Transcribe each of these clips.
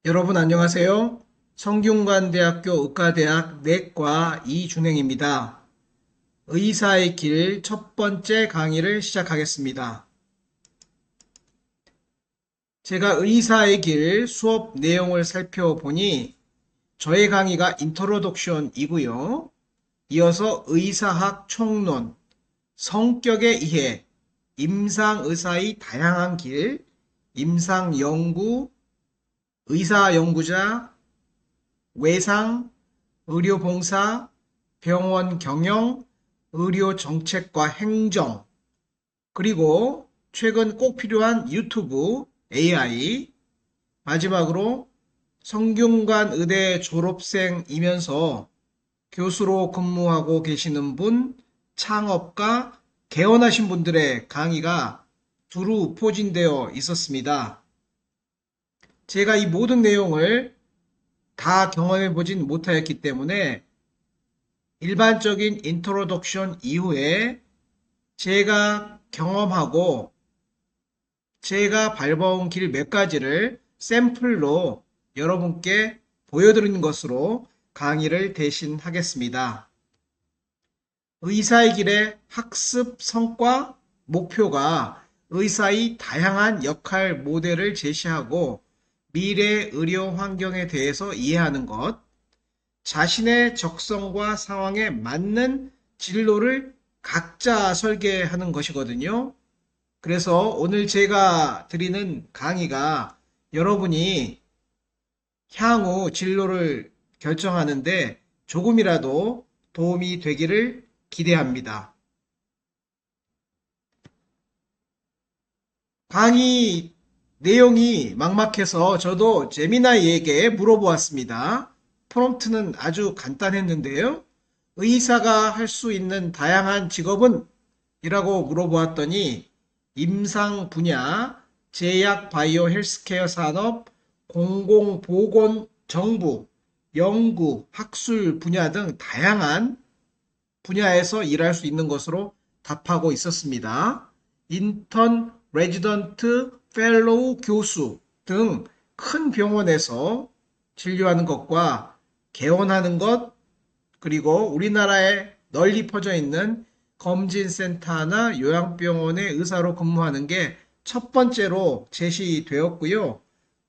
여러분 안녕하세요. 성균관대학교 의과대학 내과 이준행입니다. 의사의 길 첫 번째 강의를 시작하겠습니다. 제가 의사의 길 수업 내용을 살펴보니 저의 강의가 인트로덕션이고요. 이어서 의사학 총론, 성격의 이해, 임상의사의 다양한 길, 임상연구, 의사연구자, 외상, 의료봉사, 병원 경영, 의료정책과 행정, 그리고 최근 꼭 필요한 유튜브, AI, 마지막으로 성균관 의대 졸업생이면서 교수로 근무하고 계시는 분, 창업가, 개원하신 분들의 강의가 두루 포진되어 있었습니다. 제가 이 모든 내용을 다 경험해 보진 못하였기 때문에 일반적인 인트로덕션 이후에 제가 경험하고 제가 밟아온 길 몇 가지를 샘플로 여러분께 보여드리는 것으로 강의를 대신하겠습니다. 의사의 길의 학습 성과 목표가 의사의 다양한 역할 모델을 제시하고 미래 의료 환경에 대해서 이해하는 것, 자신의 적성과 상황에 맞는 진로를 각자 설계하는 것이거든요. 그래서 오늘 제가 드리는 강의가 여러분이 향후 진로를 결정하는데 조금이라도 도움이 되기를 기대합니다. 강의 내용이 막막해서 저도 제미나이에게 물어보았습니다. 프롬프트는 아주 간단했는데요. 의사가 할 수 있는 다양한 직업은? 이라고 물어보았더니 임상 분야, 제약 바이오 헬스케어 산업, 공공보건 정부, 연구, 학술 분야 등 다양한 분야에서 일할 수 있는 것으로 답하고 있었습니다. 인턴, 레지던트, 펠로우, 교수 등 큰 병원에서 진료하는 것과 개원하는 것, 그리고 우리나라에 널리 퍼져 있는 검진센터나 요양병원의 의사로 근무하는 게 첫 번째로 제시되었고요.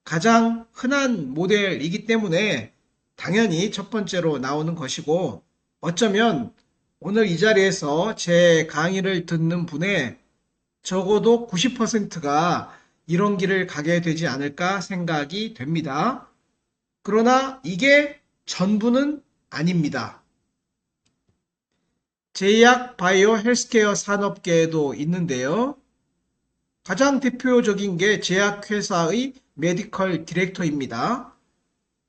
가장 흔한 모델이기 때문에 당연히 첫 번째로 나오는 것이고, 어쩌면 오늘 이 자리에서 제 강의를 듣는 분의 적어도 90%가 이런 길을 가게 되지 않을까 생각이 됩니다. 그러나 이게 전부는 아닙니다. 제약 바이오 헬스케어 산업계에도 있는데요. 가장 대표적인 게 제약회사의 메디컬 디렉터입니다.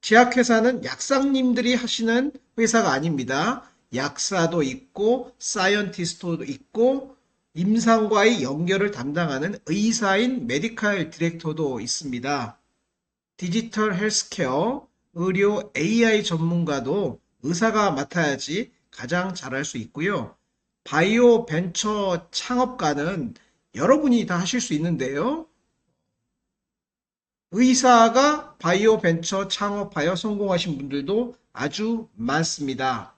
제약회사는 약사님들이 하시는 회사가 아닙니다. 약사도 있고, 사이언티스트도 있고, 임상과의 연결을 담당하는 의사인 메디컬 디렉터도 있습니다. 디지털 헬스케어, 의료 AI 전문가도 의사가 맡아야지 가장 잘할 수 있고요. 바이오 벤처 창업가는 여러분이 다 하실 수 있는데요. 의사가 바이오 벤처 창업하여 성공하신 분들도 아주 많습니다.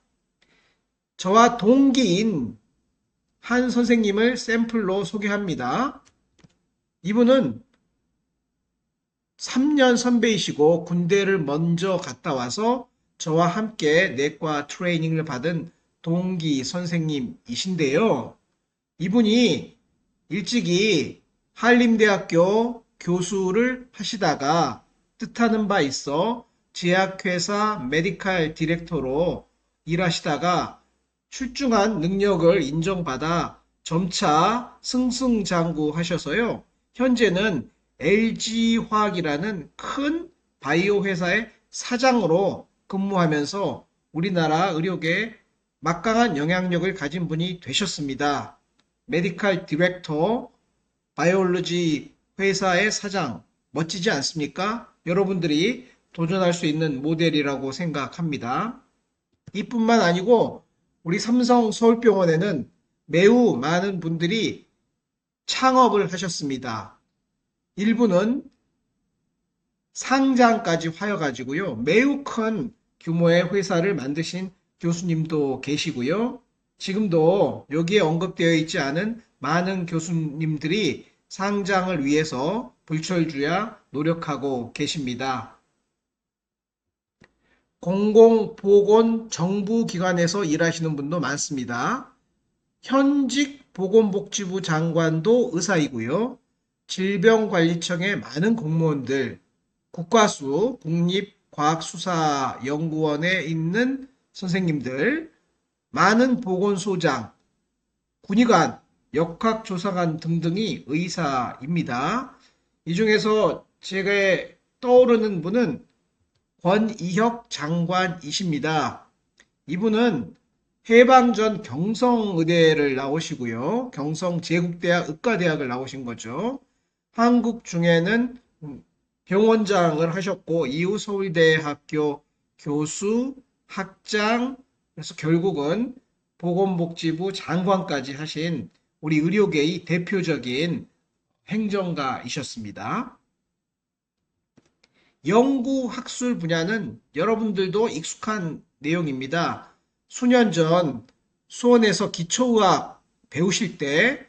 저와 동기인 한 선생님을 샘플로 소개합니다. 이분은 3년 선배이시고 군대를 먼저 갔다 와서 저와 함께 내과 트레이닝을 받은 동기 선생님이신데요. 이분이 일찍이 한림대학교 교수를 하시다가 뜻하는 바 있어 제약회사 메디칼 디렉터로 일하시다가 출중한 능력을 인정받아 점차 승승장구하셔서요. 현재는 LG화학이라는 큰 바이오 회사의 사장으로 근무하면서 우리나라 의료계에 막강한 영향력을 가진 분이 되셨습니다. 메디칼 디렉터, 바이올로지 회사의 사장, 멋지지 않습니까? 여러분들이 도전할 수 있는 모델이라고 생각합니다. 이뿐만 아니고 우리 삼성 서울병원에는 매우 많은 분들이 창업을 하셨습니다. 일부는 상장까지 하여가지고요. 매우 큰 규모의 회사를 만드신 교수님도 계시고요. 지금도 여기에 언급되어 있지 않은 많은 교수님들이 상장을 위해서 불철주야 노력하고 계십니다. 공공보건 정부기관에서 일하시는 분도 많습니다. 현직 보건복지부 장관도 의사이고요. 질병관리청의 많은 공무원들, 국과수, 국립과학수사연구원에 있는 선생님들, 많은 보건소장, 군의관, 역학조사관 등등이 의사입니다. 이 중에서 제가 떠오르는 분은 권이혁 장관이십니다. 이분은 해방 전 경성의대를 나오시고요. 경성제국대학 의과대학을 나오신 거죠. 한국 중에는 병원장을 하셨고 이후 서울대학교 교수, 학장, 그래서 결국은 보건복지부 장관까지 하신 우리 의료계의 대표적인 행정가이셨습니다. 연구 학술 분야는 여러분들도 익숙한 내용입니다. 수년 전 수원에서 기초의학 배우실 때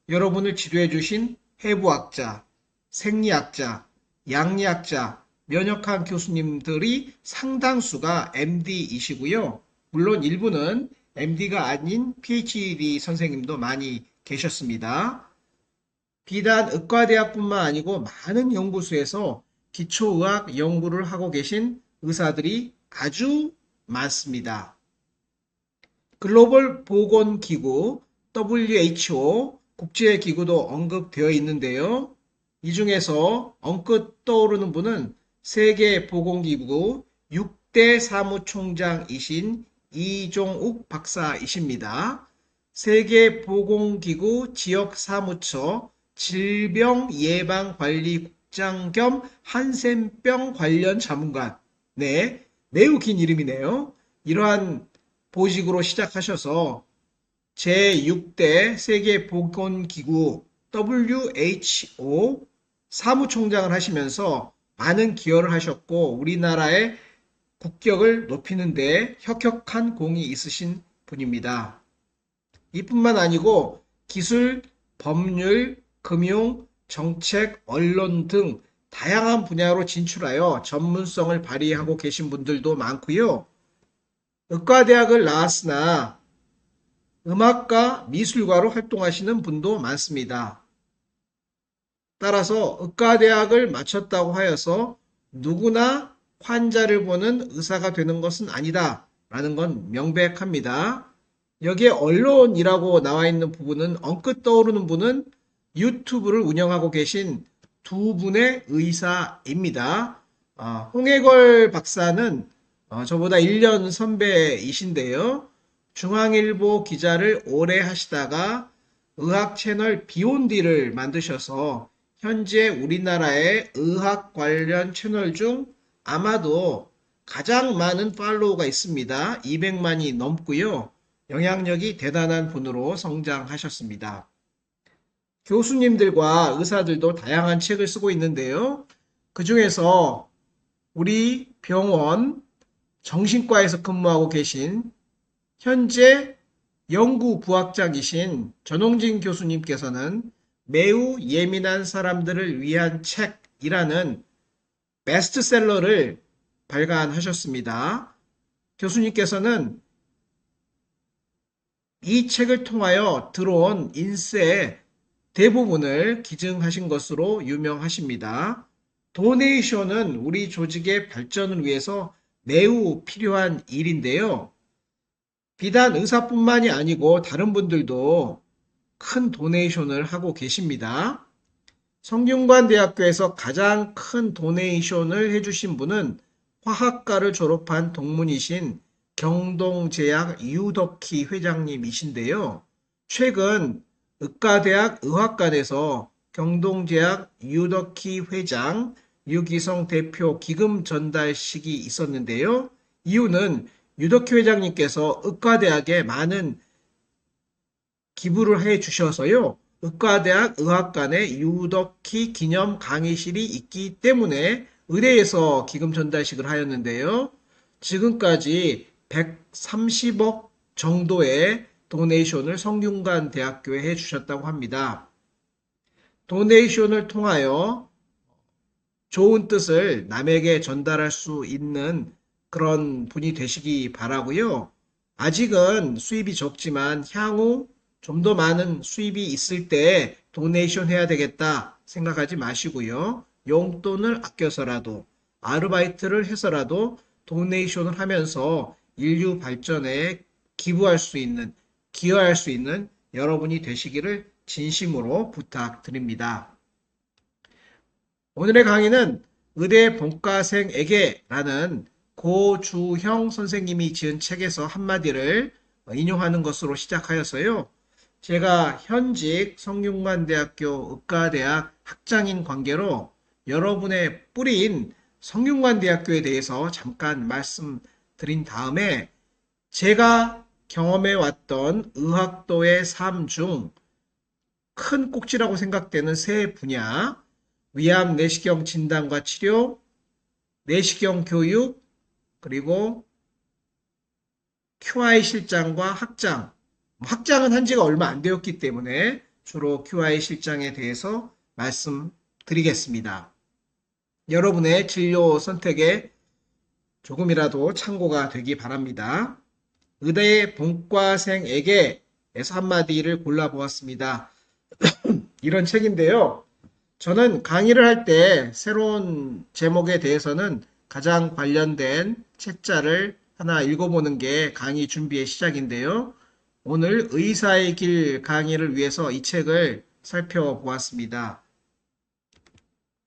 여러분을 지도해 주신 해부학자, 생리학자, 양리학자, 면역학 교수님들이 상당수가 MD이시고요. 물론 일부는 MD가 아닌 PhD 선생님도 많이 계셨습니다. 비단 의과대학뿐만 아니고 많은 연구소에서 기초의학 연구를 하고 계신 의사들이 아주 많습니다. 글로벌 보건기구 WHO 국제기구도 언급되어 있는데요. 이 중에서 언뜻 떠오르는 분은 세계보건기구 6대 사무총장이신 이종욱 박사이십니다. 세계보건기구 지역사무처 질병예방관리국장 겸 한센병 관련 자문관. 네, 매우 긴 이름이네요. 이러한 보직으로 시작하셔서 제6대 세계보건기구 WHO 사무총장을 하시면서 많은 기여를 하셨고 우리나라의 국격을 높이는 데 혁혁한 공이 있으신 분입니다. 이뿐만 아니고 기술, 법률, 금융, 정책, 언론 등 다양한 분야로 진출하여 전문성을 발휘하고 계신 분들도 많고요. 의과대학을 나왔으나 음악가, 미술가로 활동하시는 분도 많습니다. 따라서 의과대학을 마쳤다고 하여서 누구나 환자를 보는 의사가 되는 것은 아니다 라는 건 명백합니다. 여기에 언론이라고 나와 있는 부분은 언뜻 떠오르는 분은 유튜브를 운영하고 계신 두 분의 의사입니다. 홍해걸 박사는 저보다 1년 선배이신데요. 중앙일보 기자를 오래 하시다가 의학 채널 비욘디를 만드셔서 현재 우리나라의 의학 관련 채널 중 아마도 가장 많은 팔로우가 있습니다. 200만이 넘고요. 영향력이 대단한 분으로 성장하셨습니다. 교수님들과 의사들도 다양한 책을 쓰고 있는데요. 그 중에서 우리 병원 정신과에서 근무하고 계신 현재 연구 부학장이신 전홍진 교수님께서는 매우 예민한 사람들을 위한 책이라는 베스트셀러를 발간하셨습니다. 교수님께서는 이 책을 통하여 들어온 인세의 대부분을 기증하신 것으로 유명하십니다. 도네이션은 우리 조직의 발전을 위해서 매우 필요한 일인데요. 비단 의사뿐만이 아니고 다른 분들도 큰 도네이션을 하고 계십니다. 성균관대학교에서 가장 큰 도네이션을 해주신 분은 화학과를 졸업한 동문이신 경동제약 유덕희 회장님이신데요. 최근 의과대학 의학관에서 경동제약 유덕희 회장, 유기성 대표 기금 전달식이 있었는데요. 이유는 유덕희 회장님께서 의과대학에 많은 기부를 해 주셔서요. 의과대학 의학관에 유덕희 기념 강의실이 있기 때문에 의대에서 기금 전달식을 하였는데요. 지금까지 130억 정도의 도네이션을 성균관 대학교에 해주셨다고 합니다. 도네이션을 통하여 좋은 뜻을 남에게 전달할 수 있는 그런 분이 되시기 바라고요. 아직은 수입이 적지만 향후 좀 더 많은 수입이 있을 때 도네이션 해야 되겠다 생각하지 마시고요. 용돈을 아껴서라도 아르바이트를 해서라도 도네이션을 하면서 인류 발전에 기부할 수 있는, 기여할 수 있는 여러분이 되시기를 진심으로 부탁드립니다. 오늘의 강의는 의대 본과생에게라는 고주형 선생님이 지은 책에서 한마디를 인용하는 것으로 시작하여서요. 제가 현직 성균관대학교 의과대학 학장인 관계로 여러분의 뿌리인 성균관대학교에 대해서 잠깐 말씀드린 다음에 제가 경험해 왔던 의학도의 삶 중 큰 꼭지라고 생각되는 세 분야, 위암 내시경 진단과 치료, 내시경 교육, 그리고 QI 실장과 학장. 학장은 한 지가 얼마 안 되었기 때문에 주로 QI 실장에 대해서 말씀드리겠습니다. 여러분의 진료 선택에 조금이라도 참고가 되기 바랍니다. 의대 본과생에게에서 한마디를 골라보았습니다. 이런 책인데요. 저는 강의를 할 때 새로운 제목에 대해서는 가장 관련된 책자를 하나 읽어보는 게 강의 준비의 시작인데요. 오늘 의사의 길 강의를 위해서 이 책을 살펴보았습니다.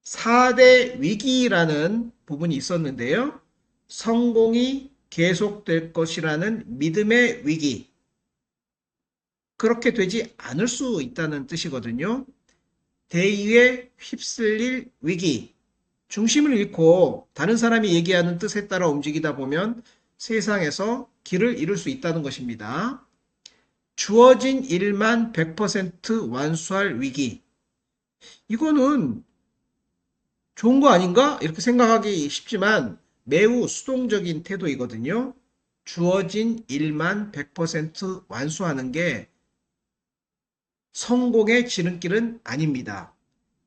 4대 위기라는 부분이 있었는데요. 성공이 계속될 것이라는 믿음의 위기. 그렇게 되지 않을 수 있다는 뜻이거든요. 대의에 휩쓸릴 위기. 중심을 잃고 다른 사람이 얘기하는 뜻에 따라 움직이다 보면 세상에서 길을 잃을 수 있다는 것입니다. 주어진 일만 100% 완수할 위기. 이거는 좋은 거 아닌가? 이렇게 생각하기 쉽지만 매우 수동적인 태도이거든요. 주어진 일만 100% 완수하는 게 성공의 지름길은 아닙니다.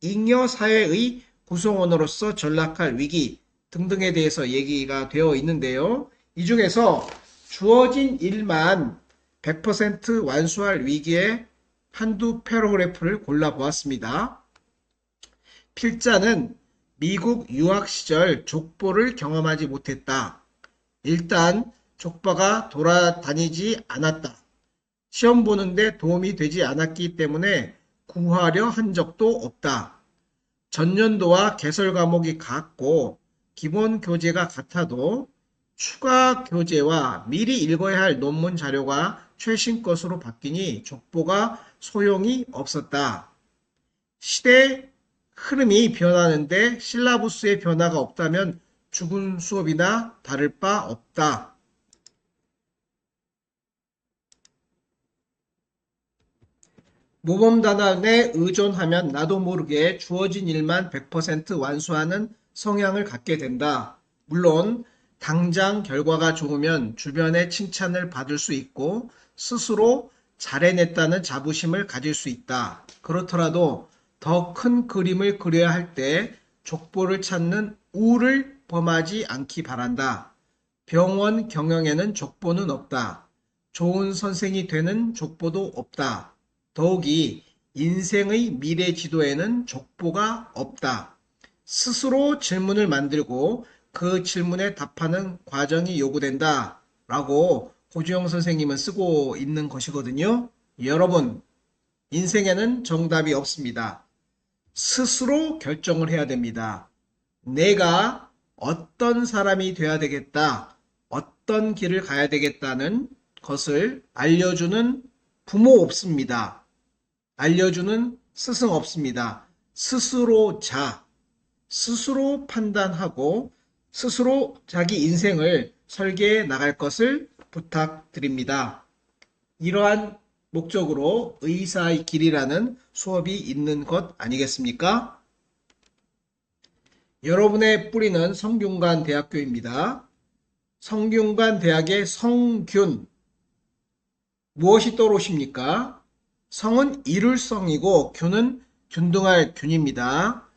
잉여 사회의 구성원으로서 전락할 위기 등등에 대해서 얘기가 되어 있는데요. 이 중에서 주어진 일만 100% 완수할 위기의 한두 패러그래프를 골라보았습니다. 필자는 미국 유학 시절 족보를 경험하지 못했다. 일단 족보가 돌아다니지 않았다. 시험 보는데 도움이 되지 않았기 때문에 구하려 한 적도 없다. 전년도와 개설 과목이 같고 기본 교재가 같아도 추가 교재와 미리 읽어야 할 논문 자료가 최신 것으로 바뀌니 족보가 소용이 없었다. 시대 흐름이 변하는데 실라부스의 변화가 없다면 죽은 수업이나 다를 바 없다. 모범단원에 의존하면 나도 모르게 주어진 일만 100% 완수하는 성향을 갖게 된다. 물론 당장 결과가 좋으면 주변의 칭찬을 받을 수 있고 스스로 잘해냈다는 자부심을 가질 수 있다. 그렇더라도 더 큰 그림을 그려야 할 때 족보를 찾는 우를 범하지 않기 바란다. 병원 경영에는 족보는 없다. 좋은 선생이 되는 족보도 없다. 더욱이 인생의 미래 지도에는 족보가 없다. 스스로 질문을 만들고 그 질문에 답하는 과정이 요구된다. 라고 고주영 선생님은 쓰고 있는 것이거든요. 여러분, 인생에는 정답이 없습니다. 스스로 결정을 해야 됩니다. 내가 어떤 사람이 돼야 되겠다, 어떤 길을 가야 되겠다는 것을 알려주는 부모 없습니다. 알려주는 스승 없습니다. 스스로 스스로 판단하고 스스로 자기 인생을 설계해 나갈 것을 부탁드립니다. 이러한 목적으로 의사의 길이라는 수업이 있는 것 아니겠습니까? 여러분의 뿌리는 성균관대학교입니다. 성균관대학의 성균, 무엇이 떠오르십니까? 성은 이룰성이고 균은 균등할 균입니다.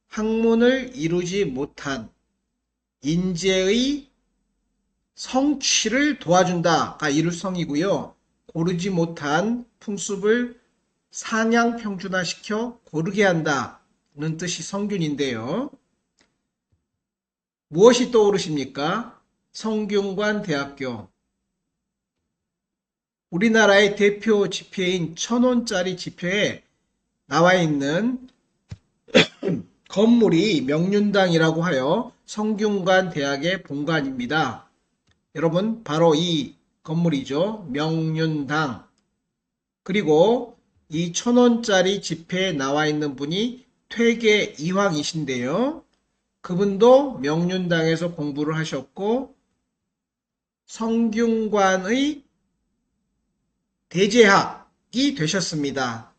학문을 이루지 못한 인재의 성취를 도와준다가 이룰성이고요. 고르지 못한 풍습을 상향 평준화시켜 고르게 한다는 뜻이 성균인데요. 무엇이 떠오르십니까? 성균관대학교. 우리나라의 대표 지폐인 1,000원짜리 지폐에 나와 있는 건물이 명륜당이라고 하여 성균관대학의 본관입니다. 여러분, 바로 이 건물이죠. 명륜당. 그리고 이 1,000원짜리 지폐에 나와 있는 분이 퇴계 이황이신데요. 그분도 명륜당에서 공부를 하셨고 성균관의 대제학이 되셨습니다.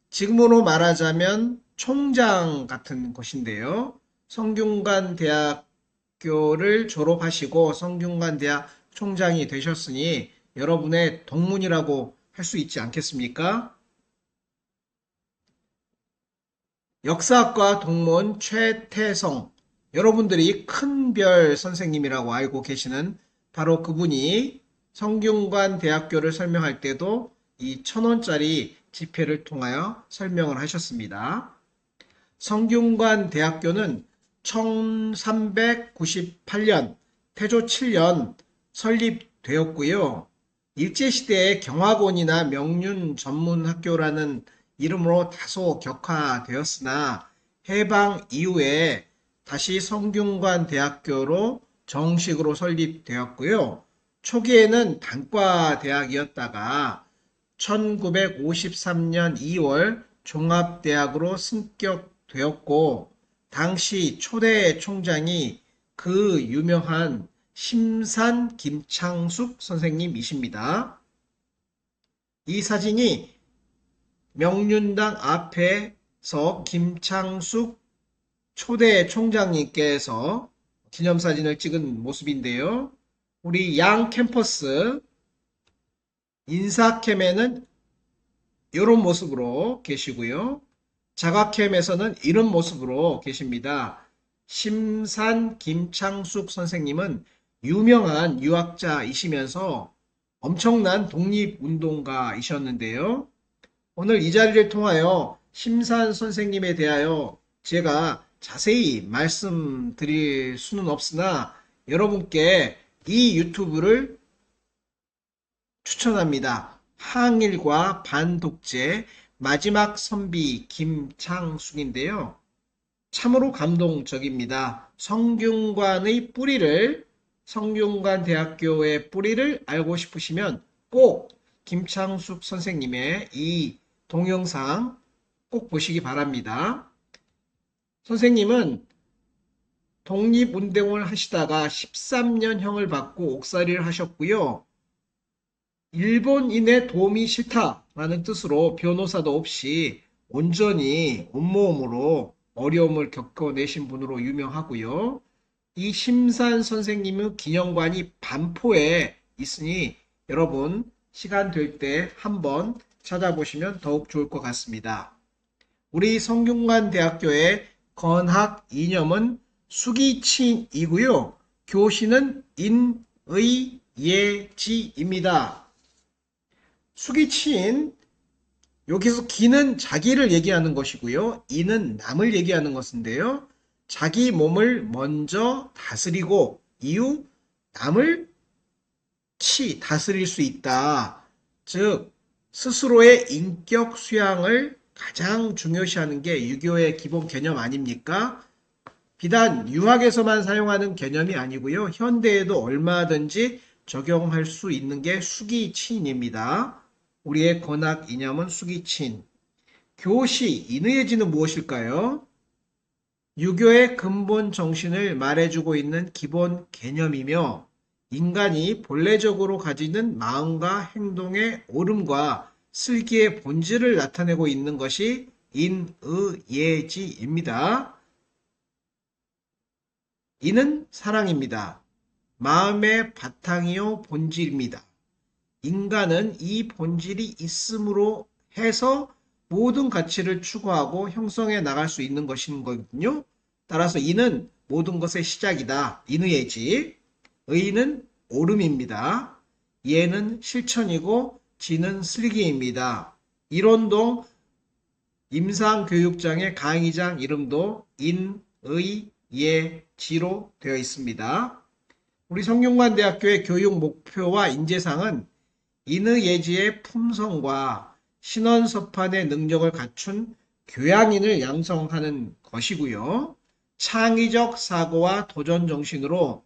지금으로 말하자면 총장 같은 곳인데요. 성균관 대학교를 졸업하시고 성균관 대학 총장이 되셨으니 여러분의 동문이라고 할 수 있지 않겠습니까? 역사학과 동문 최태성. 여러분들이 큰별 선생님이라고 알고 계시는 바로 그분이 성균관 대학교를 설명할 때도 이 1,000원짜리 지폐를 통하여 설명을 하셨습니다. 성균관 대학교는 1398년 태조 7년 설립되었고요. 일제시대에 경화곤이나 명륜 전문학교라는 이름으로 다소 격화되었으나 해방 이후에 다시 성균관 대학교로 정식으로 설립되었고요. 초기에는 단과 대학이었다가 1953년 2월 종합대학으로 승격되었고 당시 초대 총장이 그 유명한 심산 김창숙 선생님이십니다. 이 사진이 명륜당 앞에서 김창숙 초대 총장님께서 기념사진을 찍은 모습인데요. 우리 양 캠퍼스 인사캠에는 이런 모습으로 계시고요. 자가캠에서는 이런 모습으로 계십니다. 심산 김창숙 선생님은 유명한 유학자이시면서 엄청난 독립운동가이셨는데요. 오늘 이 자리를 통하여 심산 선생님에 대하여 제가 자세히 말씀드릴 수는 없으나 여러분께 이 유튜브를 추천합니다. 항일과 반독재 마지막 선비 김창숙인데요. 참으로 감동적입니다. 성균관 대학교의 뿌리를 알고 싶으시면 꼭 김창숙 선생님의 이 동영상 꼭 보시기 바랍니다. 선생님은 독립운동을 하시다가 13년형을 받고 옥살이를 하셨고요. 일본인의 도움이 싫다라는 뜻으로 변호사도 없이 온전히 온몸으로 어려움을 겪어내신 분으로 유명하고요. 이 심산 선생님의 기념관이 반포에 있으니 여러분 시간 될 때 한번 찾아보시면 더욱 좋을 것 같습니다. 우리 성균관 대학교의 건학 이념은 수기친이고요. 교시는 인의예지입니다. 수기친, 여기서 기는 자기를 얘기하는 것이고요. 이는 남을 얘기하는 것인데요. 자기 몸을 먼저 다스리고 이후 남을 다스릴 수 있다. 즉 스스로의 인격 수양을 가장 중요시하는 게 유교의 기본 개념 아닙니까? 비단 유학에서만 사용하는 개념이 아니고요. 현대에도 얼마든지 적용할 수 있는 게 수기친입니다. 우리의 건학 이념은 수기친. 교시, 인의예지는 무엇일까요? 유교의 근본 정신을 말해주고 있는 기본 개념이며 인간이 본래적으로 가지는 마음과 행동의 옳음과 슬기의 본질을 나타내고 있는 것이 인의예지입니다. 이는 사랑입니다. 마음의 바탕이요 본질입니다. 인간은 이 본질이 있음으로 해서 모든 가치를 추구하고 형성해 나갈 수 있는 것인 거거든요. 따라서 이는 모든 것의 시작이다. 인의예지. 의는 옳음입니다. 예는 실천이고 지는 슬기입니다. 이론동 임상교육장의 강의장 이름도 인, 의, 예, 지로 되어 있습니다. 우리 성균관대학교의 교육 목표와 인재상은 인의예지의 품성과 신원서판의 능력을 갖춘 교양인을 양성하는 것이고요. 창의적 사고와 도전 정신으로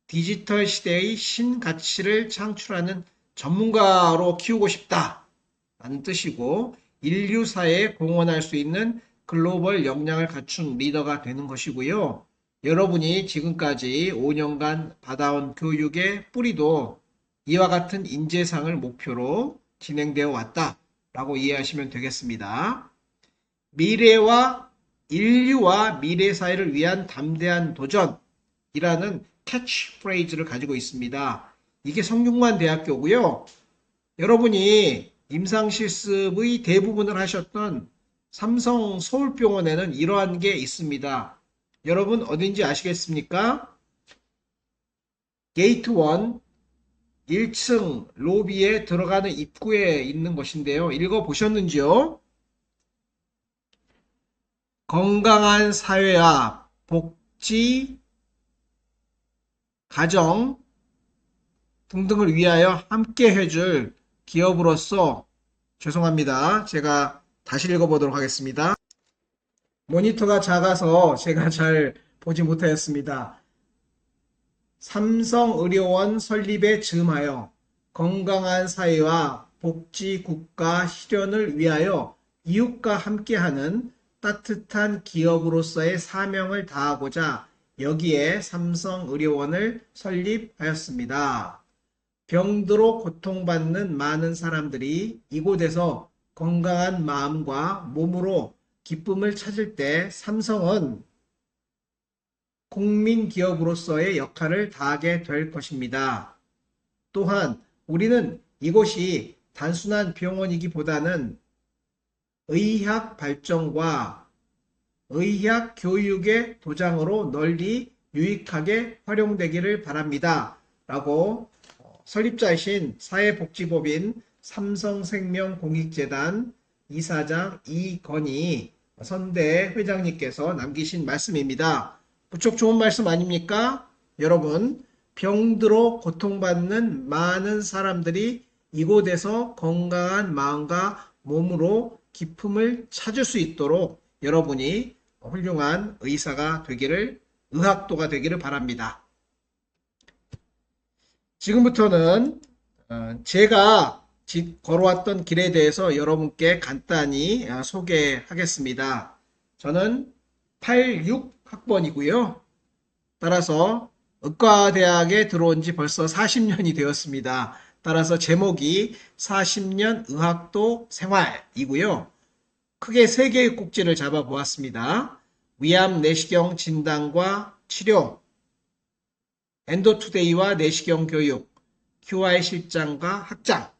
디지털 시대의 신가치를 창출하는 전문가로 키우고 싶다라는 뜻이고, 인류 사회에 공헌할 수 있는 글로벌 역량을 갖춘 리더가 되는 것이고요. 여러분이 지금까지 5년간 받아온 교육의 뿌리도 이와 같은 인재상을 목표로 진행되어 왔다라고 이해하시면 되겠습니다. 미래와 인류와 미래 사회를 위한 담대한 도전이라는 캐치프레이즈를 가지고 있습니다. 이게 성균관대학교고요. 여러분이 임상실습의 대부분을 하셨던 삼성 서울병원에는 이러한 게 있습니다. 여러분 어딘지 아시겠습니까? 게이트 1, 1층 로비에 들어가는 입구에 있는 것인데요. 읽어보셨는지요? 건강한 사회와 복지, 가정 등등을 위하여 함께 해줄 기업으로서 죄송합니다. 제가 다시 읽어보도록 하겠습니다. 모니터가 작아서 제가 잘 보지 못하였습니다. 삼성의료원 설립에 즈음하여 건강한 사회와 복지 국가 실현을 위하여 이웃과 함께하는 따뜻한 기업으로서의 사명을 다하고자 여기에 삼성의료원을 설립하였습니다. 병들어 고통받는 많은 사람들이 이곳에서 건강한 마음과 몸으로 기쁨을 찾을 때 삼성은 국민기업으로서의 역할을 다하게 될 것입니다. 또한 우리는 이곳이 단순한 병원이기보다는 의학 발전과 의학 교육의 도장으로 널리 유익하게 활용되기를 바랍니다. 라고 설립자이신 사회복지법인 삼성생명공익재단 이사장 이건희 선대 회장님께서 남기신 말씀입니다. 무척 좋은 말씀 아닙니까? 여러분, 병들어 고통받는 많은 사람들이 이곳에서 건강한 마음과 몸으로 기쁨을 찾을 수 있도록 여러분이 훌륭한 의사가 되기를, 의학도가 되기를 바랍니다. 지금부터는 제가 걸어왔던 길에 대해서 여러분께 간단히 소개하겠습니다. 저는 86학번이고요. 따라서 의과대학에 들어온 지 벌써 40년이 되었습니다. 따라서 제목이 40년 의학도 생활이고요. 크게 3개의 꼭지를 잡아보았습니다. 위암 내시경 진단과 치료, 엔도투데이와 내시경 교육, QI 실장과 학장.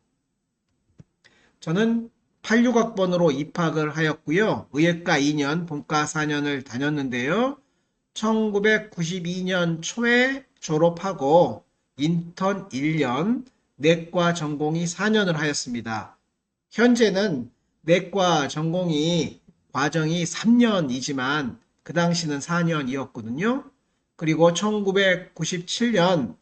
저는 86학번으로 입학을 하였고요. 의예과 2년, 본과 4년을 다녔는데요. 1992년 초에 졸업하고 인턴 1년, 내과 전공이 4년을 하였습니다. 현재는 내과 전공이 과정이 3년이지만 그 당시는 4년이었거든요. 그리고 1997년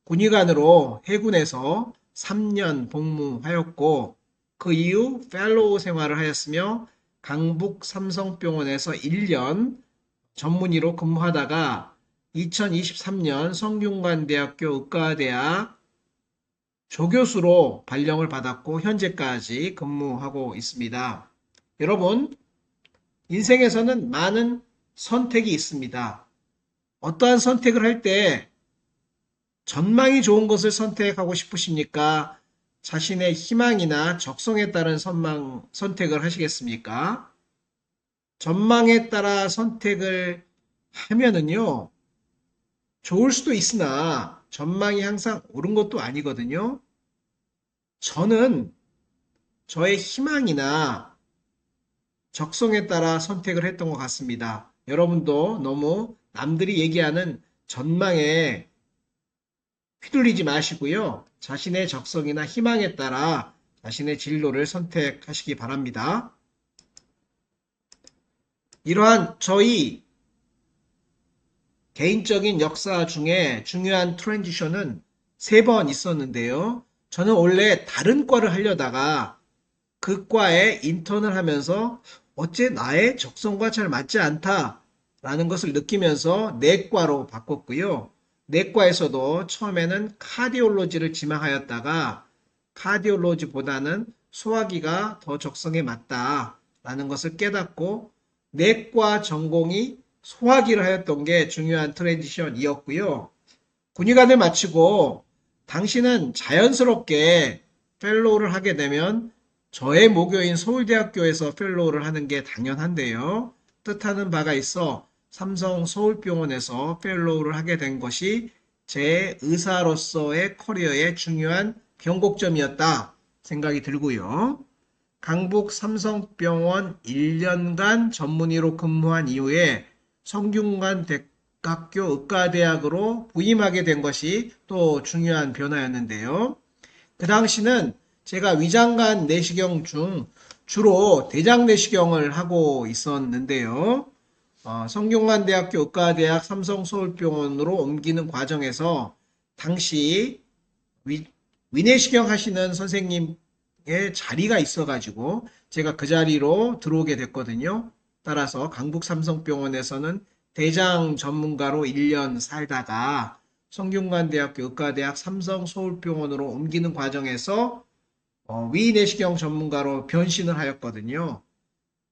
군의관으로 해군에서 3년 복무하였고 그 이후 펠로우 생활을 하였으며 강북 삼성병원에서 1년 전문의로 근무하다가 2023년 성균관대학교 의과대학 조교수로 발령을 받았고 현재까지 근무하고 있습니다. 여러분, 인생에서는 많은 선택이 있습니다. 어떠한 선택을 할 때 전망이 좋은 것을 선택하고 싶으십니까? 자신의 희망이나 적성에 따른 선택을 하시겠습니까? 전망에 따라 선택을 하면은요, 좋을 수도 있으나 전망이 항상 옳은 것도 아니거든요. 저는 저의 희망이나 적성에 따라 선택을 했던 것 같습니다. 여러분도 너무 남들이 얘기하는 전망에 휘둘리지 마시고요. 자신의 적성이나 희망에 따라 자신의 진로를 선택하시기 바랍니다. 이러한 저희 개인적인 역사 중에 중요한 트랜지션은 3번 있었는데요. 저는 원래 다른 과를 하려다가 그 과에 인턴을 하면서 어째 나의 적성과 잘 맞지 않다라는 것을 느끼면서 내과로 바꿨고요. 내과에서도 처음에는 카디올로지를 지망하였다가 카디올로지보다는 소화기가 더 적성에 맞다라는 것을 깨닫고 내과 전공이 소화기를 하였던 게 중요한 트랜지션이었고요. 군의관을 마치고 당신은 자연스럽게 펠로우를 하게 되면 저의 모교인 서울대학교에서 펠로우를 하는 게 당연한데요. 뜻하는 바가 있어 삼성 서울병원에서 펠로우를 하게 된 것이 제 의사로서의 커리어의 중요한 변곡점이었다 생각이 들고요. 강북 삼성병원 1년간 전문의로 근무한 이후에 성균관 대학교 의과대학으로 부임하게 된 것이 또 중요한 변화였는데요. 그 당시는 제가 위장관 내시경 중 주로 대장 내시경을 하고 있었는데요. 성균관대학교 의과대학 삼성서울병원으로 옮기는 과정에서 당시 위, 위내시경 하시는 선생님의 자리가 있어가지고 제가 그 자리로 들어오게 됐거든요. 따라서 강북 삼성병원에서는 대장 전문가로 1년 살다가 성균관대학교 의과대학 삼성서울병원으로 옮기는 과정에서 위내시경 전문가로 변신을 하였거든요.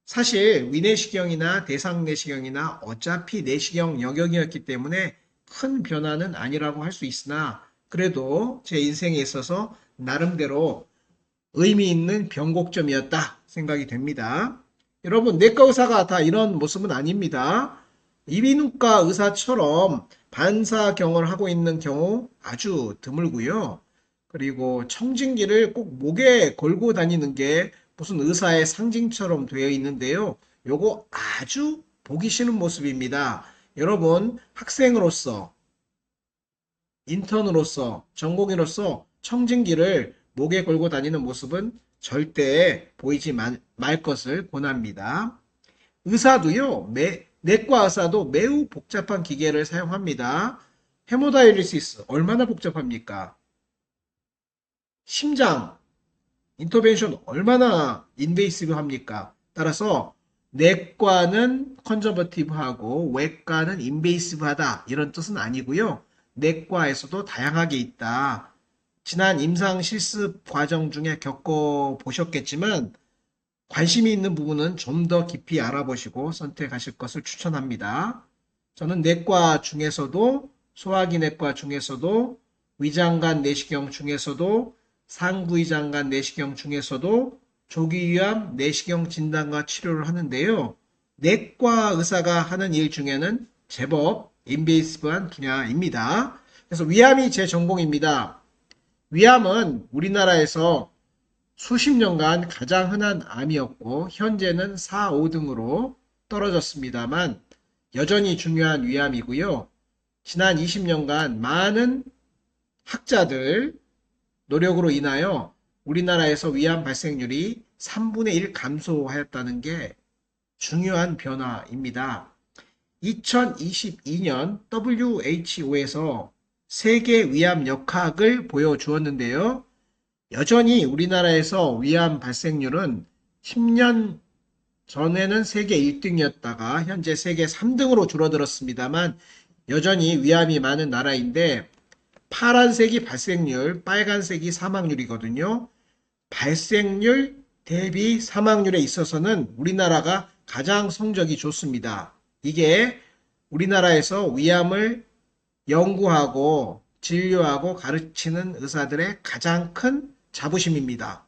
사실 위내시경이나 대상내시경이나 어차피 내시경 영역이었기 때문에 큰 변화는 아니라고 할 수 있으나 그래도 제 인생에 있어서 나름대로 의미 있는 변곡점이었다 생각이 됩니다. 여러분, 내과 의사가 다 이런 모습은 아닙니다. 이비인후과 의사처럼 반사경을 하고 있는 경우 아주 드물고요. 그리고 청진기를 꼭 목에 걸고 다니는 게 무슨 의사의 상징처럼 되어 있는데요. 요거 아주 보기 싫은 모습입니다. 여러분, 학생으로서, 인턴으로서, 전공의로서 청진기를 목에 걸고 다니는 모습은 절대 보이지 말 것을 권합니다. 의사도요, 내과 의사도 매우 복잡한 기계를 사용합니다. 헤모다이리시스 얼마나 복잡합니까? 심장 인터벤션 얼마나 인베이시브 합니까? 따라서 내과는 컨저버티브하고 외과는 인베이시브하다 이런 뜻은 아니고요. 내과에서도 다양하게 있다. 지난 임상 실습 과정 중에 겪어 보셨겠지만 관심이 있는 부분은 좀 더 깊이 알아보시고 선택하실 것을 추천합니다. 저는 내과 중에서도 소화기 내과 중에서도 위장관 내시경 중에서도 상부위장관 내시경 중에서도 조기유암 내시경 진단과 치료를 하는데요. 내과 의사가 하는 일 중에는 제법 인베이시브한 분야입니다. 그래서 위암이 제 전공입니다. 위암은 우리나라에서 수십 년간 가장 흔한 암이었고 현재는 4, 5등으로 떨어졌습니다만 여전히 중요한 위암이고요. 지난 20년간 많은 학자들 노력으로 인하여 우리나라에서 위암 발생률이 3분의 1 감소하였다는 게 중요한 변화입니다. 2022년 WHO에서 세계 위암 역학을 보여주었는데요. 여전히 우리나라에서 위암 발생률은 10년 전에는 세계 1등이었다가 현재 세계 3등으로 줄어들었습니다만 여전히 위암이 많은 나라인데 파란색이 발생률, 빨간색이 사망률이거든요. 발생률 대비 사망률에 있어서는 우리나라가 가장 성적이 좋습니다. 이게 우리나라에서 위암을 연구하고 진료하고 가르치는 의사들의 가장 큰 자부심입니다.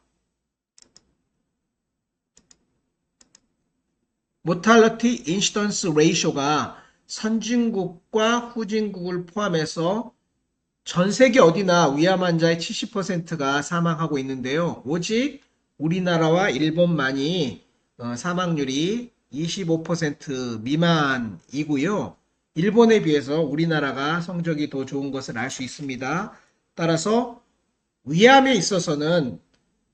Mortality Incidence Ratio가 선진국과 후진국을 포함해서 전 세계 어디나 위암 환자의 70%가 사망하고 있는데요. 오직 우리나라와 일본만이 사망률이 25% 미만이고요. 일본에 비해서 우리나라가 성적이 더 좋은 것을 알 수 있습니다. 따라서 위암에 있어서는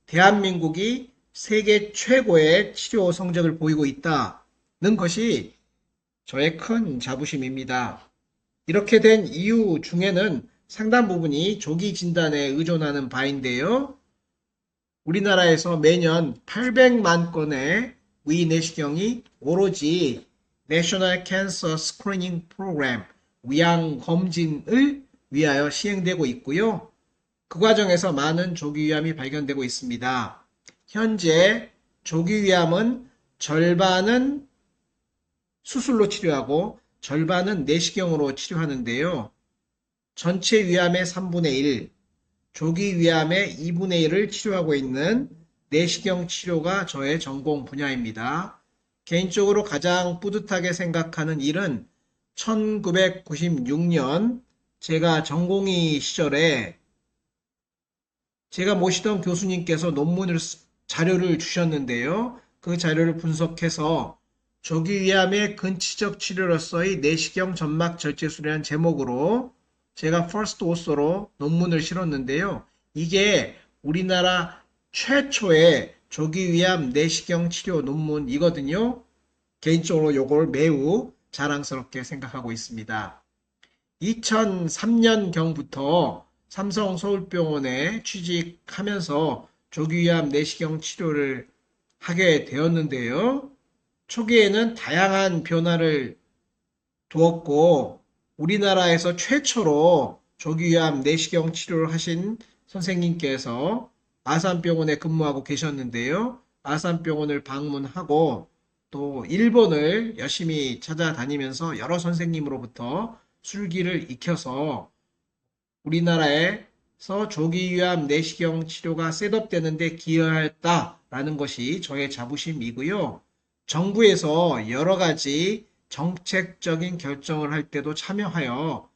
대한민국이 세계 최고의 치료 성적을 보이고 있다는 것이 저의 큰 자부심입니다. 이렇게 된 이유 중에는 상당 부분이 조기 진단에 의존하는 바인데요. 우리나라에서 매년 800만 건의 위내시경이 오로지 National Cancer Screening Program 위암 검진을 위하여 시행되고 있고요. 그 과정에서 많은 조기위암이 발견되고 있습니다. 현재 조기위암은 절반은 수술로 치료하고 절반은 내시경으로 치료하는데요. 전체 위암의 3분의 1, 조기 위암의 2분의 1을 치료하고 있는 내시경 치료가 저의 전공 분야입니다. 개인적으로 가장 뿌듯하게 생각하는 일은 1996년 제가 전공의 시절에 제가 모시던 교수님께서 자료를 주셨는데요. 그 자료를 분석해서 조기위암의 근치적 치료로서의 내시경 점막 절제술이라는 제목으로 제가 퍼스트 오서로 논문을 실었는데요. 이게 우리나라 최초의 조기위암 내시경 치료 논문이거든요. 개인적으로 이걸 매우 자랑스럽게 생각하고 있습니다. 2003년경부터 삼성 서울병원에 취직하면서 조기위암 내시경 치료를 하게 되었는데요. 초기에는 다양한 변화를 두었고 우리나라에서 최초로 조기위암 내시경 치료를 하신 선생님께서 아산병원에 근무하고 계셨는데요. 아산병원을 방문하고 또 일본을 열심히 찾아다니면서 여러 선생님으로부터 술기를 익혀서 우리나라에서 조기위암 내시경 치료가 셋업되는데 기여했다라는 것이 저의 자부심이고요. 정부에서 여러 가지 정책적인 결정을 할 때도 참여하여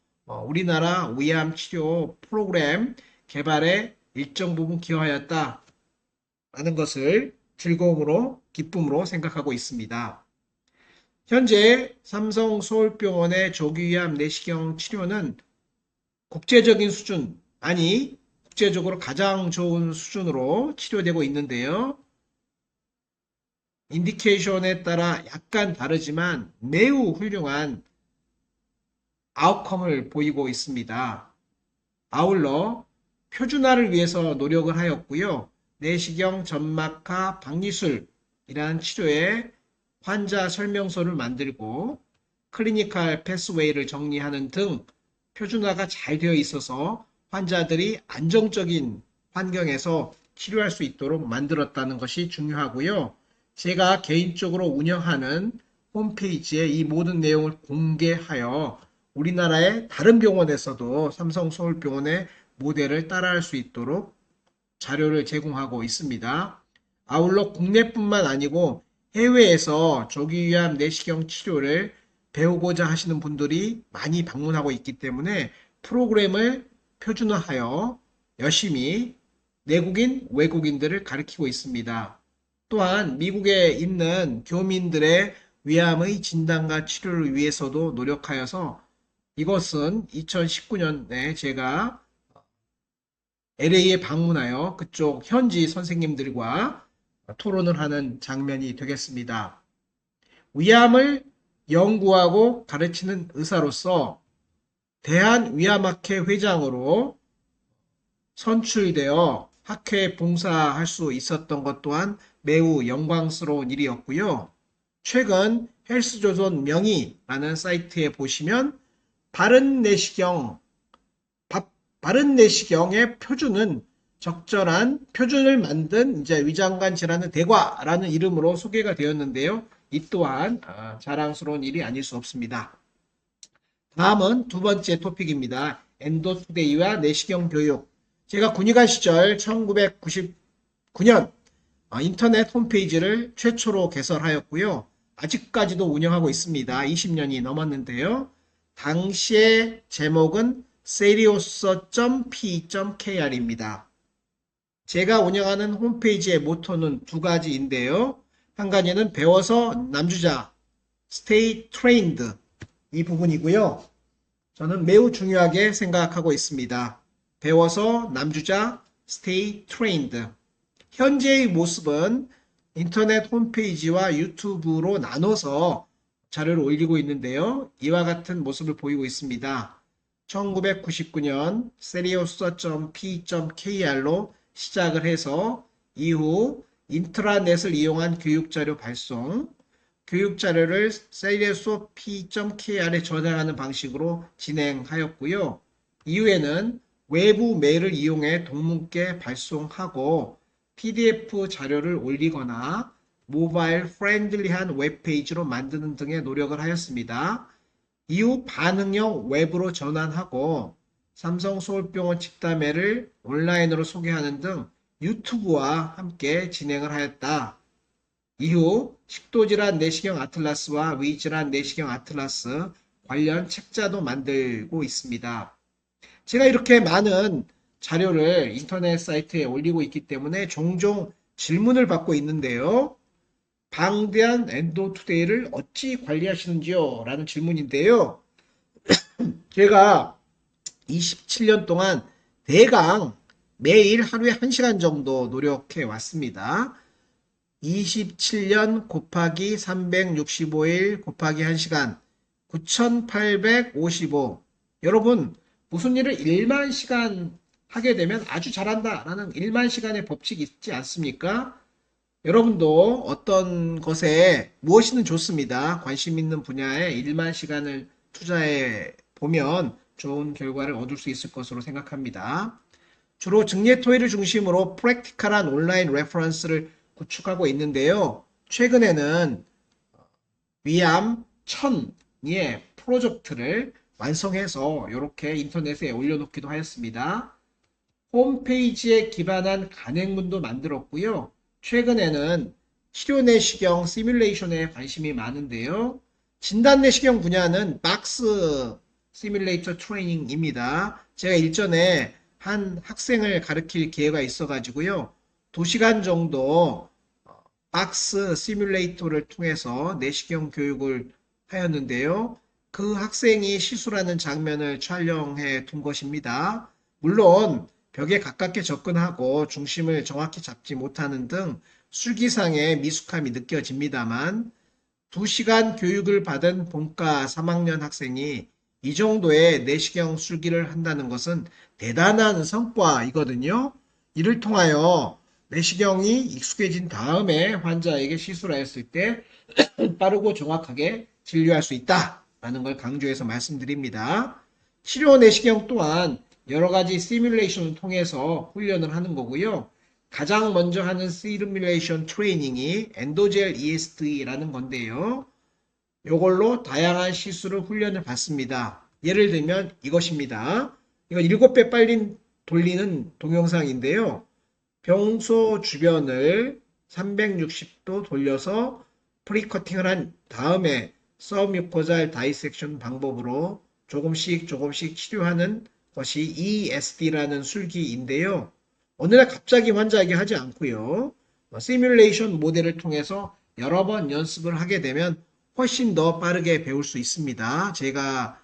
우리나라 위암 치료 프로그램 개발에 일정 부분 기여하였다라는 것을 즐거움으로 기쁨으로 생각하고 있습니다. 현재 삼성 서울병원의 조기위암 내시경 치료는 국제적인 수준, 아니 국제적으로 가장 좋은 수준으로 치료되고 있는데요. 인디케이션에 따라 약간 다르지만 매우 훌륭한 아웃컴을 보이고 있습니다. 아울러 표준화를 위해서 노력을 하였고요. 내시경 점막하 박리술이라는 치료에 환자 설명서를 만들고 클리니컬 패스웨이를 정리하는 등 표준화가 잘 되어 있어서 환자들이 안정적인 환경에서 치료할 수 있도록 만들었다는 것이 중요하고요. 제가 개인적으로 운영하는 홈페이지에 이 모든 내용을 공개하여 우리나라의 다른 병원에서도 삼성 서울병원의 모델을 따라할 수 있도록 자료를 제공하고 있습니다. 아울러 국내뿐만 아니고 해외에서 조기위암 내시경 치료를 배우고자 하시는 분들이 많이 방문하고 있기 때문에 프로그램을 표준화하여 열심히 내국인, 외국인들을 가르치고 있습니다. 또한 미국에 있는 교민들의 위암의 진단과 치료를 위해서도 노력하여서 이것은 2019년에 제가 LA에 방문하여 그쪽 현지 선생님들과 토론을 하는 장면이 되겠습니다. 위암을 연구하고 가르치는 의사로서 대한위암학회 회장으로 선출되어 학회에 봉사할 수 있었던 것 또한 매우 영광스러운 일이었고요. 최근 헬스조선 명의라는 사이트에 보시면 바른 내시경의 표준은 적절한 표준을 만든 이제 위장관 질환의 대과라는 이름으로 소개가 되었는데요. 이 또한 자랑스러운 일이 아닐 수 없습니다. 다음은 두 번째 토픽입니다. 엔도투데이와 내시경 교육. 제가 군의관 시절 1999년 인터넷 홈페이지를 최초로 개설하였고요. 아직까지도 운영하고 있습니다. 20년이 넘었는데요. 당시의 제목은 seriously.p.kr입니다. 제가 운영하는 홈페이지의 모토는 두 가지인데요. 한 가지는 배워서 남주자, stay trained 이 부분이고요. 저는 매우 중요하게 생각하고 있습니다. 배워서 남주자, stay trained. 현재의 모습은 인터넷 홈페이지와 유튜브로 나눠서 자료를 올리고 있는데요. 이와 같은 모습을 보이고 있습니다. 1999년 serious.p.kr로 시작을 해서 이후 인트라넷을 이용한 교육자료 발송, 교육자료를 serious.p.kr에 저장하는 방식으로 진행하였고요. 이후에는 외부 메일을 이용해 동문께 발송하고 PDF 자료를 올리거나 모바일 프렌들리한 웹페이지로 만드는 등의 노력을 하였습니다. 이후 반응형 웹으로 전환하고 삼성 서울병원 집담회를 온라인으로 소개하는 등 유튜브와 함께 진행을 하였다. 이후 식도질환 내시경 아틀라스와 위질환 내시경 아틀라스 관련 책자도 만들고 있습니다. 제가 이렇게 많은 자료를 인터넷 사이트에 올리고 있기 때문에 종종 질문을 받고 있는데요. 방대한 엔도투데이를 어찌 관리하시는지요? 라는 질문인데요. 제가 27년 동안 대강 매일 하루에 1시간 정도 노력해 왔습니다. 27년 곱하기 365일 곱하기 1시간 9855. 여러분 무슨 일을 1만 시간 하게 되면 아주 잘한다 라는 1만 시간의 법칙이 있지 않습니까? 여러분도 어떤 것에 무엇이든 좋습니다. 관심 있는 분야에 1만 시간을 투자해 보면 좋은 결과를 얻을 수 있을 것으로 생각합니다. 주로 증례 토의를 중심으로 프랙티컬한 온라인 레퍼런스를 구축하고 있는데요. 최근에는 위암 1000의 프로젝트를 완성해서 이렇게 인터넷에 올려놓기도 하였습니다. 홈페이지에 기반한 간행문도 만들었고요. 최근에는 치료 내시경 시뮬레이션에 관심이 많은데요. 진단 내시경 분야는 박스 시뮬레이터 트레이닝입니다. 제가 일전에 한 학생을 가르칠 기회가 있어가지고요. 2시간 정도 박스 시뮬레이터를 통해서 내시경 교육을 하였는데요. 그 학생이 시술하는 장면을 촬영해 둔 것입니다. 물론 벽에 가깝게 접근하고 중심을 정확히 잡지 못하는 등 술기상의 미숙함이 느껴집니다만 2시간 교육을 받은 본과 3학년 학생이 이 정도의 내시경 술기를 한다는 것은 대단한 성과이거든요. 이를 통하여 내시경이 익숙해진 다음에 환자에게 시술하였을 때 빠르고 정확하게 진료할 수 있다라는 걸 강조해서 말씀드립니다. 치료 내시경 또한 여러 가지 시뮬레이션을 통해서 훈련을 하는 거고요. 가장 먼저 하는 시뮬레이션 트레이닝이 엔도젤 ESD라는 건데요. 이걸로 다양한 시술을 훈련을 받습니다. 예를 들면 이것입니다. 이건 7배 빨리 돌리는 동영상인데요. 병소 주변을 360도 돌려서 프리커팅을 한 다음에 서뮤코잘 다이섹션 방법으로 조금씩 치료하는 것이 ESD라는 술기인데요. 어느 날 갑자기 환자에게 하지 않고요. 시뮬레이션 모델을 통해서 여러 번 연습을 하게 되면 훨씬 더 빠르게 배울 수 있습니다. 제가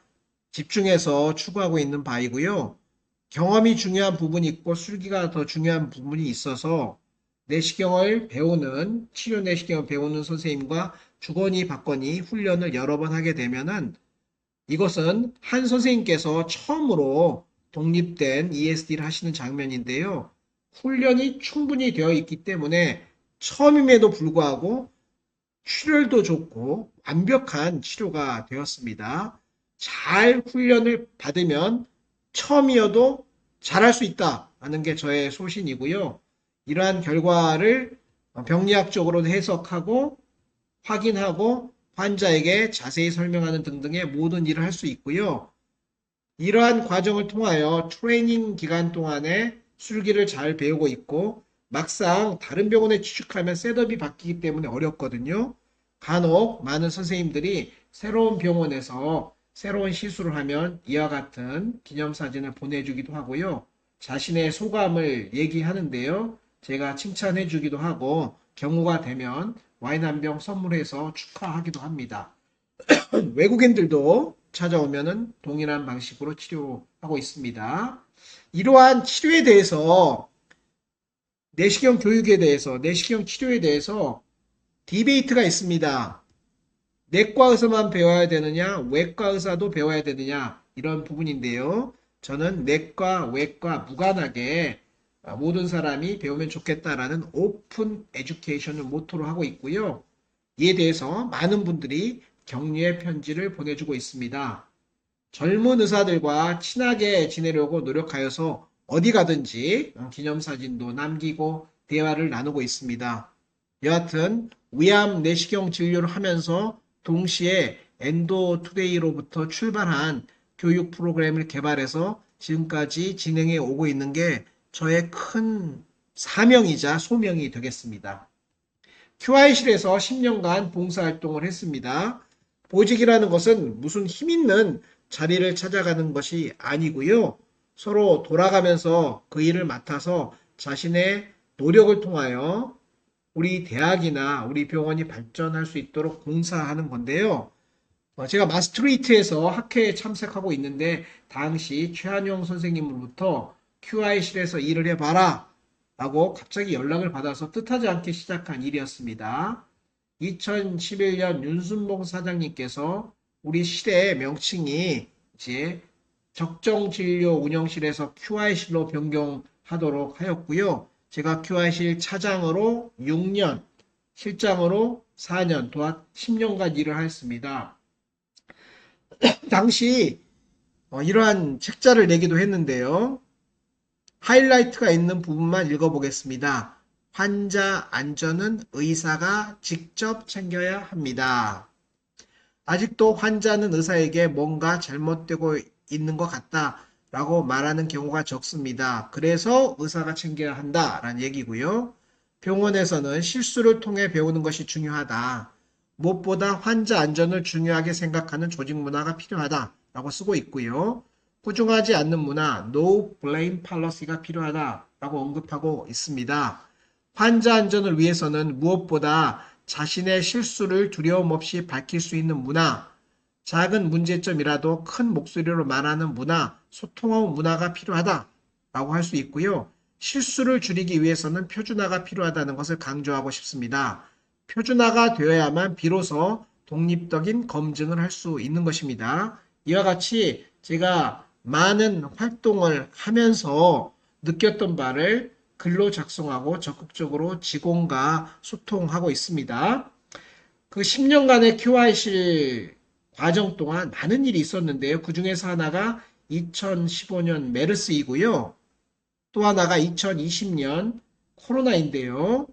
집중해서 추구하고 있는 바이고요. 경험이 중요한 부분이 있고 술기가 더 중요한 부분이 있어서 내시경을 배우는 치료 내시경을 배우는 선생님과 주거니 받거니 훈련을 여러 번 하게 되면은 이것은 한 선생님께서 처음으로 독립된 ESD를 하시는 장면인데요. 훈련이 충분히 되어 있기 때문에 처음임에도 불구하고 출혈도 좋고 완벽한 치료가 되었습니다. 잘 훈련을 받으면 처음이어도 잘할 수 있다는 게 저의 소신이고요. 이러한 결과를 병리학적으로 해석하고 확인하고 환자에게 자세히 설명하는 등등의 모든 일을 할 수 있고요. 이러한 과정을 통하여 트레이닝 기간 동안에 술기를 잘 배우고 있고 막상 다른 병원에 취직하면 셋업이 바뀌기 때문에 어렵거든요. 간혹 많은 선생님들이 새로운 병원에서 새로운 시술을 하면 이와 같은 기념사진을 보내주기도 하고요. 자신의 소감을 얘기하는데요. 제가 칭찬해주기도 하고 경우가 되면 와인 한 병 선물해서 축하하기도 합니다. 외국인들도 찾아오면은 동일한 방식으로 치료하고 있습니다. 이러한 치료에 대해서 내시경 교육에 대해서 내시경 치료에 대해서 디베이트가 있습니다. 내과 의사만 배워야 되느냐, 외과 의사도 배워야 되느냐, 이런 부분인데요. 저는 내과, 외과 무관하게 모든 사람이 배우면 좋겠다라는 오픈 에듀케이션을 모토로 하고 있고요. 이에 대해서 많은 분들이 격려의 편지를 보내주고 있습니다. 젊은 의사들과 친하게 지내려고 노력하여서 어디 가든지 기념사진도 남기고 대화를 나누고 있습니다. 여하튼 위암 내시경 진료를 하면서 동시에 엔도투데이로부터 출발한 교육 프로그램을 개발해서 지금까지 진행해 오고 있는 게 저의 큰 사명이자 소명이 되겠습니다. QI실에서 10년간 봉사활동을 했습니다. 보직이라는 것은 무슨 힘 있는 자리를 찾아가는 것이 아니고요. 서로 돌아가면서 그 일을 맡아서 자신의 노력을 통하여 우리 대학이나 우리 병원이 발전할 수 있도록 봉사하는 건데요. 제가 마스트리트에서 학회에 참석하고 있는데 당시 최한용 선생님으로부터 QI실에서 일을 해봐라 라고 갑자기 연락을 받아서 뜻하지 않게 시작한 일이었습니다. 2011년 윤순봉 사장님께서 우리 실의 명칭이 이제 적정진료 운영실에서 QI실로 변경하도록 하였고요. 제가 QI실 차장으로 6년, 실장으로 4년, 도합 10년간 일을 하였습니다. 당시 이러한 책자를 내기도 했는데요. 하이라이트가 있는 부분만 읽어보겠습니다. 환자 안전은 의사가 직접 챙겨야 합니다. 아직도 환자는 의사에게 뭔가 잘못되고 있는 것 같다 라고 말하는 경우가 적습니다. 그래서 의사가 챙겨야 한다라는 얘기고요. 병원에서는 실수를 통해 배우는 것이 중요하다. 무엇보다 환자 안전을 중요하게 생각하는 조직 문화가 필요하다라고 쓰고 있고요. 부정하지 않는 문화, no blame policy가 필요하다라고 언급하고 있습니다. 환자 안전을 위해서는 무엇보다 자신의 실수를 두려움 없이 밝힐 수 있는 문화, 작은 문제점이라도 큰 목소리로 말하는 문화, 소통하는 문화가 필요하다라고 할 수 있고요. 실수를 줄이기 위해서는 표준화가 필요하다는 것을 강조하고 싶습니다. 표준화가 되어야만 비로소 독립적인 검증을 할 수 있는 것입니다. 이와 같이 제가 많은 활동을 하면서 느꼈던 바를 글로 작성하고 적극적으로 직원과 소통하고 있습니다. 그 10년간의 QI실 과정 동안 많은 일이 있었는데요. 그 중에서 하나가 2015년 메르스이고요. 또 하나가 2020년 코로나인데요.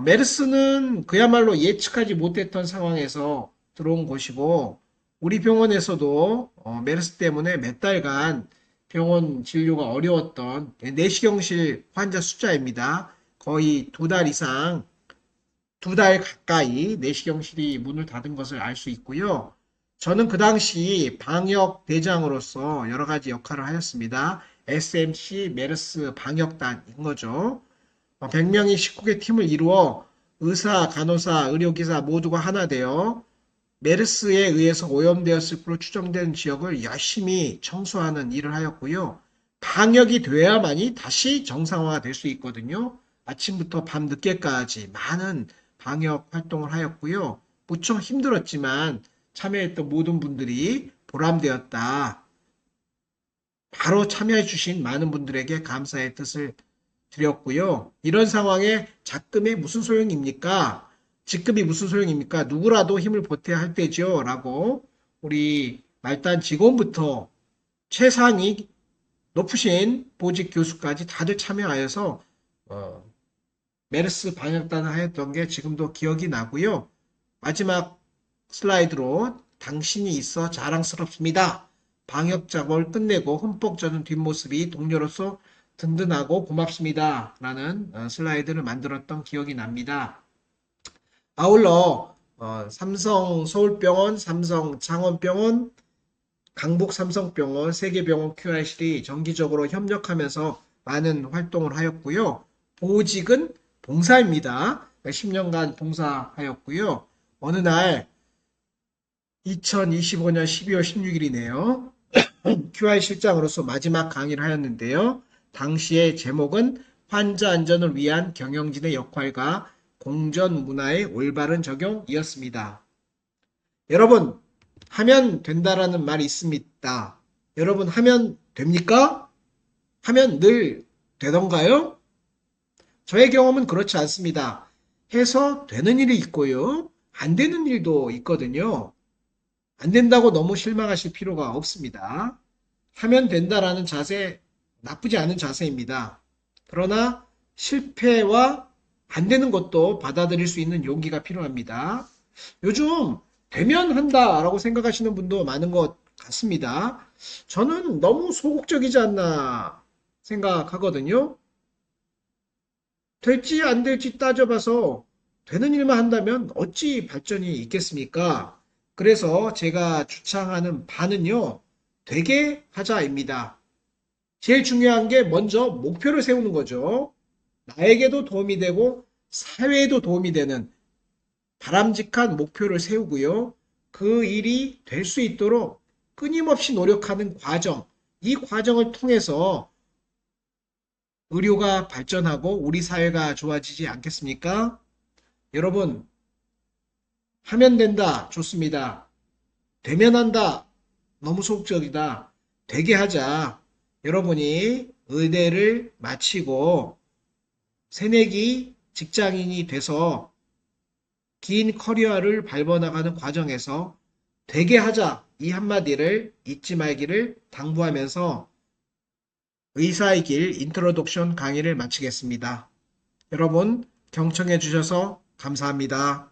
메르스는 그야말로 예측하지 못했던 상황에서 들어온 것이고 우리 병원에서도 메르스 때문에 몇 달간 병원 진료가 어려웠던 내시경실 환자 숫자입니다. 거의 2달 이상, 2달 가까이 내시경실이 문을 닫은 것을 알 수 있고요. 저는 그 당시 방역 대장으로서 여러 가지 역할을 하였습니다. SMC 메르스 방역단인 거죠. 100명의 19개 팀을 이루어 의사, 간호사, 의료기사 모두가 하나 되어 메르스에 의해서 오염되었을 것으로 추정되는 지역을 열심히 청소하는 일을 하였고요. 방역이 돼야만이 다시 정상화가 될 수 있거든요. 아침부터 밤 늦게까지 많은 방역 활동을 하였고요. 무척 힘들었지만 참여했던 모든 분들이 보람되었다. 바로 참여해 주신 많은 분들에게 감사의 뜻을 드렸고요. 이런 상황에 작금이 무슨 소용입니까? 직급이 무슨 소용입니까? 누구라도 힘을 보태야 할 때죠. 라고 우리 말단 직원부터 최상위 높으신 보직 교수까지 다들 참여하여서 메르스 방역단을 하였던 게 지금도 기억이 나고요. 마지막 슬라이드로 당신이 있어 자랑스럽습니다. 방역 작업을 끝내고 흠뻑 젖은 뒷모습이 동료로서 든든하고 고맙습니다. 라는 슬라이드를 만들었던 기억이 납니다. 아울러 삼성 서울병원, 삼성 창원병원, 강북 삼성병원, 세계병원 QRC들이 정기적으로 협력하면서 많은 활동을 하였고요. 보직은 봉사입니다. 10년간 봉사하였고요. 어느 날 2025년 12월 16일이네요. QI 실장으로서 마지막 강의를 하였는데요. 당시의 제목은 환자 안전을 위한 경영진의 역할과 공전 문화의 올바른 적용이었습니다. 여러분, 하면 된다라는 말이 있습니다. 여러분, 하면 됩니까? 하면 늘 되던가요? 저의 경험은 그렇지 않습니다. 해서 되는 일이 있고요. 안 되는 일도 있거든요. 안 된다고 너무 실망하실 필요가 없습니다. 하면 된다라는 자세, 나쁘지 않은 자세입니다. 그러나 실패와 안 되는 것도 받아들일 수 있는 용기가 필요합니다. 요즘 되면 한다라고 생각하시는 분도 많은 것 같습니다. 저는 너무 소극적이지 않나 생각하거든요. 될지 안 될지 따져봐서 되는 일만 한다면 어찌 발전이 있겠습니까? 그래서 제가 주창하는 바는요, 되게 하자입니다. 제일 중요한 게 먼저 목표를 세우는 거죠. 나에게도 도움이 되고 사회에도 도움이 되는 바람직한 목표를 세우고요. 그 일이 될 수 있도록 끊임없이 노력하는 과정, 이 과정을 통해서 의료가 발전하고 우리 사회가 좋아지지 않겠습니까? 여러분, 하면 된다. 좋습니다. 되면 한다. 너무 소극적이다. 되게 하자. 여러분이 의대를 마치고 새내기 직장인이 돼서 긴 커리어를 밟아나가는 과정에서 되게 하자. 이 한마디를 잊지 말기를 당부하면서 의사의 길 인트로덕션 강의를 마치겠습니다. 여러분 경청해 주셔서 감사합니다.